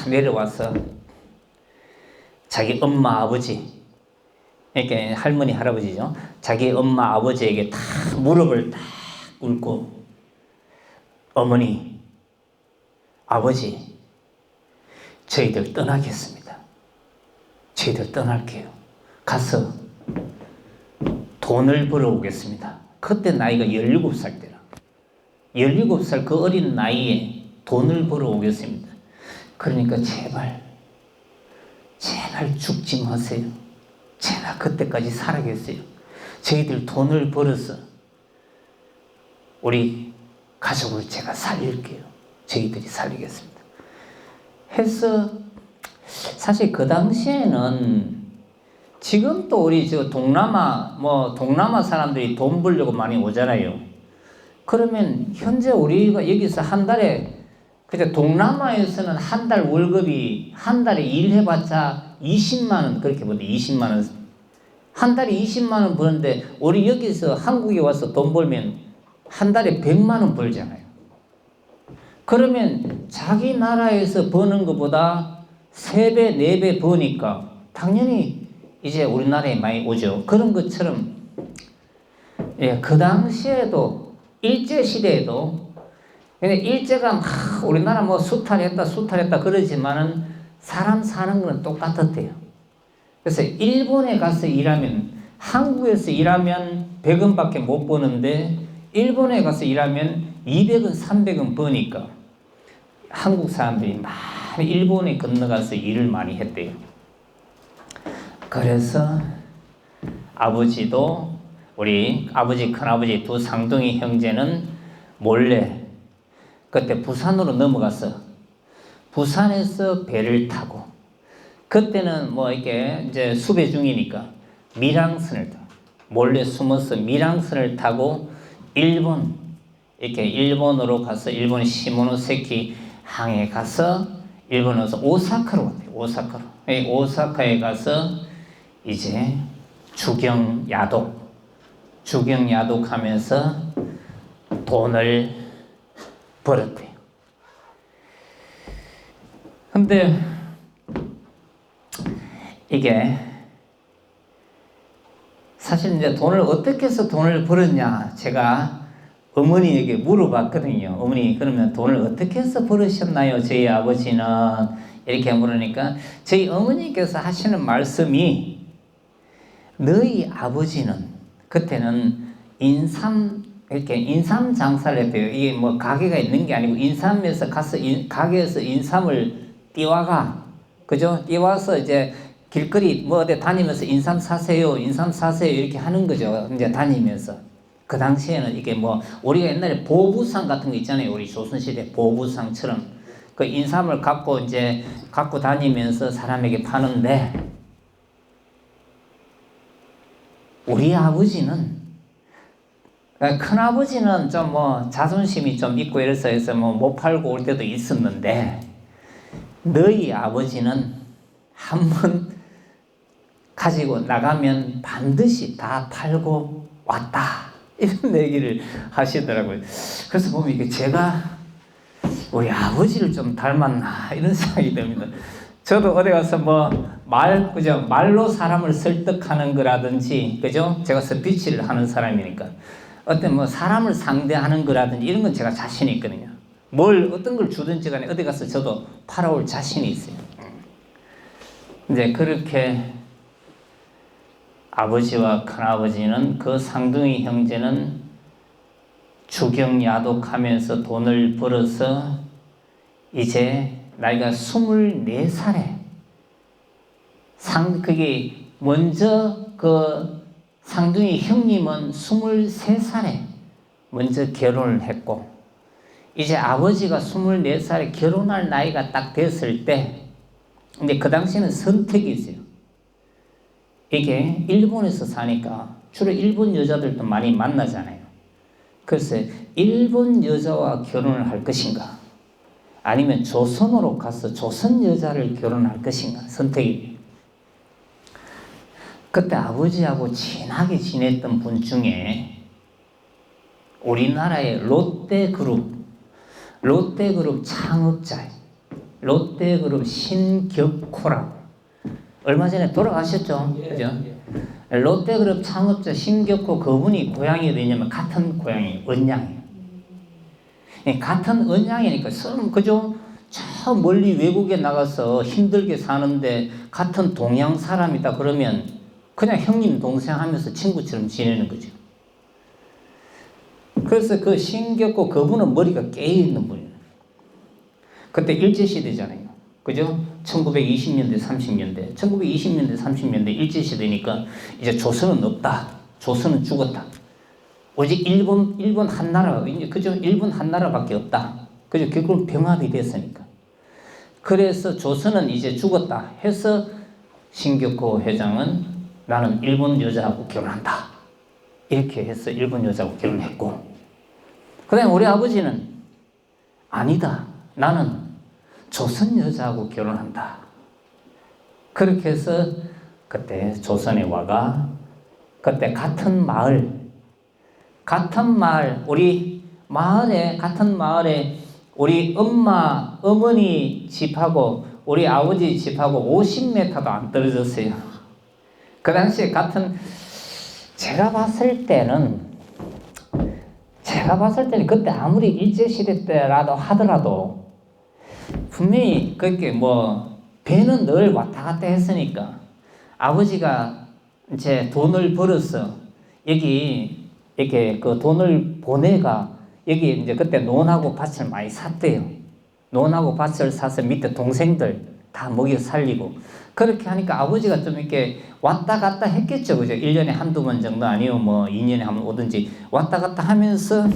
내려와서 자기 엄마 아버지, 이렇게 할머니 할아버지죠, 자기 엄마 아버지에게 다 무릎을 딱 꿇고 어머니 아버지 저희들 떠나겠습니다. 저희들 떠날게요. 가서 돈을 벌어오겠습니다. 그때 나이가 17살 때라. 17살 그 어린 나이에 돈을 벌어오겠습니다. 그러니까 제발 죽지 마세요. 제발 그때까지 살아계세요. 저희들 돈을 벌어서 우리 가족을 제가 살릴게요. 저희들이 살리겠습니다. 해서 사실 그 당시에는 지금 또 우리 저 동남아 사람들이 돈 벌려고 많이 오잖아요. 그러면 현재 우리가 여기서 한 달에 그죠, 동남아에서는 한 달 월급이 한 달에 일해봤자 20만 원 그렇게 버는데 20만 원 한 달에 20만 원 버는데 우리 여기서 한국에 와서 돈 벌면 한 달에 100만 원 벌잖아요. 그러면 자기 나라에서 버는 것보다 3배, 4배 버니까 당연히 이제 우리나라에 많이 오죠. 그런 것처럼 예, 그 당시에도 일제시대에도 일제가 막 우리나라 뭐 수탈했다 그러지만은 사람 사는 거는 똑같았대요. 그래서 일본에 가서 일하면 한국에서 일하면 100원밖에 못 버는데 일본에 가서 일하면 200원, 300원 버니까 한국 사람들이 많이 일본에 건너가서 일을 많이 했대요. 그래서 아버지도 우리 아버지, 큰아버지 두 쌍둥이 형제는 몰래 그때 부산으로 넘어가서 부산에서 배를 타고 그때는 뭐 이렇게 이제 수배 중이니까 밀항선을 타고 몰래 숨어서 밀항선을 타고 일본으로 가서 일본 시모노세키 항에 가서 일본에서 오사카로 갔대요. 오사카에 가서 이제 주경야독하면서 돈을 벌었대요. 근데 이게 사실 이제 어떻게 해서 돈을 벌었냐 제가 어머니에게 물어봤거든요. 어머니 그러면 돈을 어떻게 해서 벌으셨나요? 저희 아버지는 이렇게 물으니까 저희 어머니께서 하시는 말씀이 너희 아버지는 그때는 인삼 장사를 했대요. 이게 뭐 가게가 있는 게 아니고 인삼에서 가서 가게에서 인삼을 띄와가 그죠? 띄와서 이제 길거리 뭐 어디 다니면서 인삼 사세요 이렇게 하는 거죠. 이제 다니면서 그 당시에는 이게 뭐 우리가 옛날에 보부상 같은 거 있잖아요. 우리 조선시대 보부상처럼 그 인삼을 갖고 다니면서 사람에게 파는데 우리 아버지는 큰아버지는 좀 뭐 자존심이 좀 있고 이래서 해서 뭐 못 팔고 올 때도 있었는데 너희 아버지는 한번 가지고 나가면 반드시 다 팔고 왔다 이런 얘기를 하시더라고요. 그래서 보면 이게 제가 우리 아버지를 좀 닮았나 이런 생각이 듭니다. 저도 어디 가서 말로 사람을 설득하는 거라든지, 그죠? 제가 스피치를 하는 사람이니까. 어떤 사람을 상대하는 거라든지 이런 건 제가 자신이 있거든요. 어떤 걸 주든지 간에 어디 가서 저도 팔아올 자신이 있어요. 이제 그렇게 아버지와 큰아버지는 그 쌍둥이 형제는 주경야독하면서 돈을 벌어서 이제 나이가 24살에 그게 먼저 그 쌍둥이 형님은 23살에 먼저 결혼을 했고 이제 아버지가 24살에 결혼할 나이가 딱 됐을 때 근데 그 당시에는 선택이 있어요. 이게 일본에서 사니까 주로 일본 여자들도 많이 만나잖아요. 그래서 일본 여자와 결혼을 할 것인가 아니면 조선으로 가서 조선 여자를 결혼할 것인가 선택이. 그때 아버지하고 친하게 지냈던 분 중에 우리나라의 롯데그룹 창업자예요. 롯데그룹 신격호라고. 얼마 전에 돌아가셨죠? 그죠? 롯데그룹 창업자 신격호, 그분이 고향이 어디냐면 같은 고향이 언양이에요. 같은 언양이니까 그죠? 저 멀리 외국에 나가서 힘들게 사는데 같은 동양 사람이다 그러면 그냥 형님 동생 하면서 친구처럼 지내는 거죠. 그래서 그 신격호 그분은 머리가 깨어있는 분이에요. 그때 일제시대잖아요. 그죠? 1920년대 30년대 1920년대 30년대 일제시대니까 이제 조선은 없다. 조선은 죽었다. 오직 일본 한나라, 그죠? 일본 한나라밖에 없다. 그죠? 결국은 병합이 됐으니까. 그래서 조선은 이제 죽었다 해서 신격호 회장은 나는 일본 여자하고 결혼한다. 이렇게 해서 일본 여자하고 결혼했고, 그 다음에 우리 아버지는 아니다. 나는 조선 여자하고 결혼한다. 그렇게 해서 그때 조선에 와가 그때 같은 마을, 우리 마을에, 같은 마을에 우리 어머니 집하고 우리 아버지 집하고 50m도 안 떨어졌어요. 그 당시에 제가 봤을 때는 그때 아무리 일제시대 때라도 하더라도 분명히 그렇게 배는 늘 왔다 갔다 했으니까 아버지가 이제 돈을 벌어서 여기 이렇게 그 돈을 보내가 여기 이제 그때 논하고 밭을 많이 샀대요. 논하고 밭을 사서 밑에 동생들 다 먹여 살리고 그렇게 하니까 아버지가 좀 이렇게 왔다 갔다 했겠죠. 그죠? 1년에 한두 번 정도 아니면 2년에 한 번 오든지 왔다 갔다 하면서,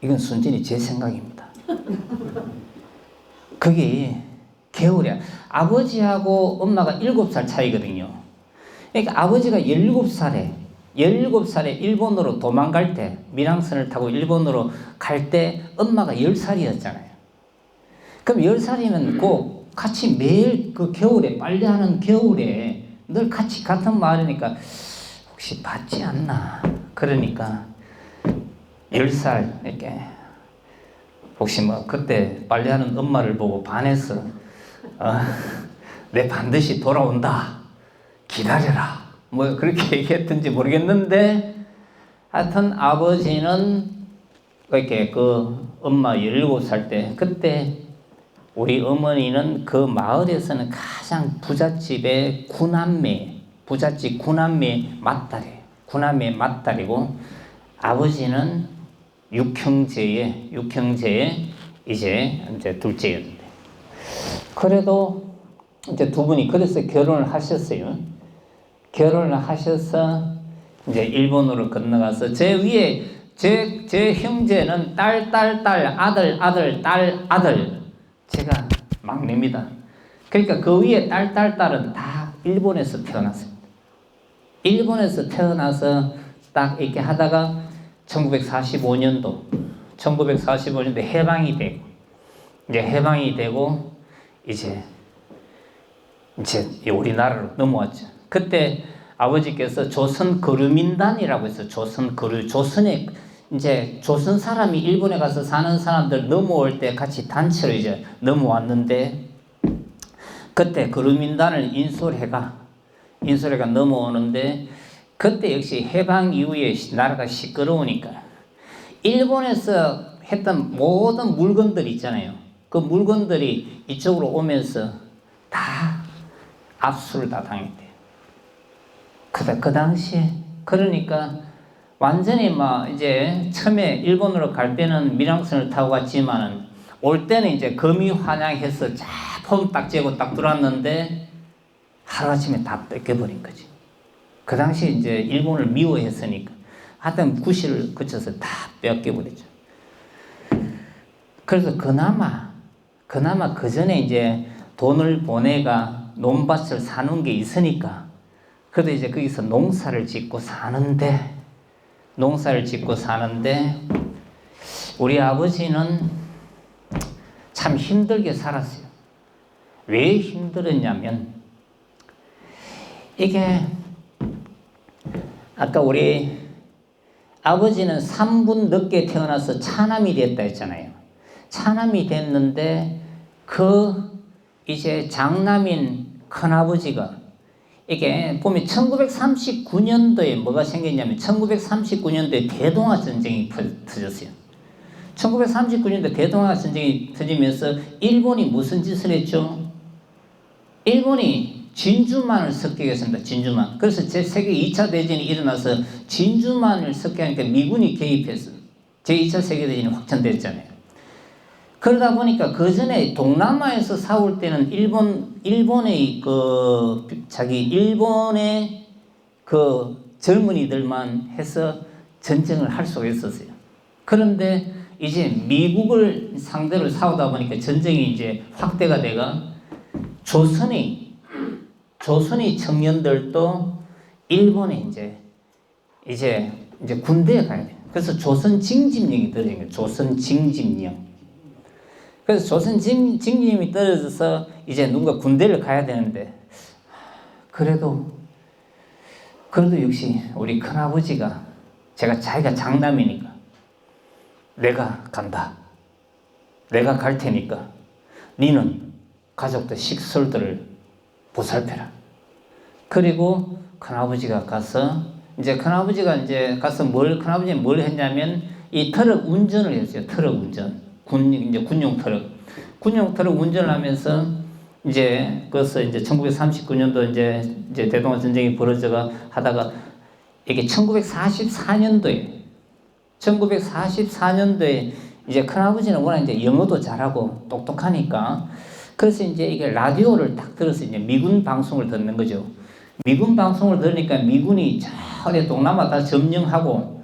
이건 순전히 제 생각입니다. 그게 겨울에 아버지하고 엄마가 7살 차이거든요. 그러니까 아버지가 17살에 일본으로 도망갈 때, 밀항선을 타고 일본으로 갈 때 엄마가 10살이었잖아요. 그럼 10살이면 꼭 같이 매일 그 겨울에 빨래하는 겨울에 늘 같이 같은 마을이니까 혹시 받지 않나. 그러니까 10살 이렇게 혹시 그때 빨래하는 엄마를 보고 반해서 내 반드시 돌아온다. 기다려라. 그렇게 얘기했던지 모르겠는데 하여튼 아버지는 이렇게 그 엄마 17살 때 그때 우리 어머니는 그 마을에서는 가장 부잣집의 부잣집 구남매 맏딸이고 아버지는 6형제의 이제 둘째였는데 그래도 이제 두 분이 그래서 결혼을 하셨어요. 결혼을 하셔서 이제 일본으로 건너가서 제 위에 제 형제는 딸, 아들, 딸, 아들. 제가 막내입니다. 그러니까 그 위에 딸은 다 일본에서 태어났습니다. 일본에서 태어나서 딱 이렇게 하다가 1945년도 해방이 되고 이제 우리나라로 넘어왔죠. 그때 아버지께서 조선 거류민단이라고 해서 조선에 이제 조선 사람이 일본에 가서 사는 사람들 넘어올 때 같이 단체로 이제 넘어왔는데 그때 거류민단을 인솔해가 넘어오는데 그때 역시 해방 이후에 나라가 시끄러우니까 일본에서 했던 모든 물건들 있잖아요. 그 물건들이 이쪽으로 오면서 다 압수를 다 당했대요. 그 당시에 그러니까 완전히 이제 처음에 일본으로 갈 때는 밀항선을 타고 갔지만은 올 때는 이제 거미 환영해서 폼 딱 재고 딱 들어왔는데 하루아침에 다 뺏겨버린 거지. 그 당시에 이제 일본을 미워했으니까 하여튼 구실을 거쳐서 다 뺏겨버렸죠. 그래서 그나마 그 전에 이제 돈을 보내가 논밭을 사는 게 있으니까 그래도 이제 거기서 농사를 짓고 사는데 우리 아버지는 참 힘들게 살았어요. 왜 힘들었냐면 이게 아까 우리 아버지는 3분 늦게 태어나서 차남이 됐다 했잖아요. 차남이 됐는데 이제 장남인 큰아버지가 이게 보면 1939년도에 뭐가 생겼냐면 1939년도에 대동아 전쟁이 터졌어요. 1939년도에 대동아 전쟁이 터지면서 일본이 무슨 짓을 했죠? 일본이 진주만을 습격했습니다. 진주만. 그래서 세계 2차 대전이 일어나서 진주만을 습격하니까 미군이 개입해서 제2차 세계대전이 확전됐잖아요. 그러다 보니까 그 전에 동남아에서 싸울 때는 일본의 젊은이들만 해서 전쟁을 할 수가 있었어요. 그런데 이제 미국을 상대로 싸우다 보니까 전쟁이 이제 확대가 돼가 조선의 청년들도 일본에 이제 군대에 가야 돼요. 그래서 조선 징집령이 떨어진 거예요. 조선 징집령. 그래서 조선 징집령이 떨어져서 이제 누군가 군대를 가야 되는데 그래도 역시 우리 큰아버지가 자기가 장남이니까 내가 간다. 내가 갈 테니까 니는 가족들 식솔들을 보살펴라. 그리고 큰아버지가 가서 큰아버지는 뭘 했냐면 이 트럭 운전을 했어요. 트럭 운전. 군용 트럭 운전을 하면서 그래서 1939년도 이제 대동아 전쟁이 벌어져가 하다가 이게 1944년도에 이제 큰아버지는 워낙 이제 영어도 잘하고 똑똑하니까 그래서 이게 라디오를 딱 들어서 미군 방송을 듣는 거죠. 미군 방송을 들으니까 미군이 저 동남아 다 점령하고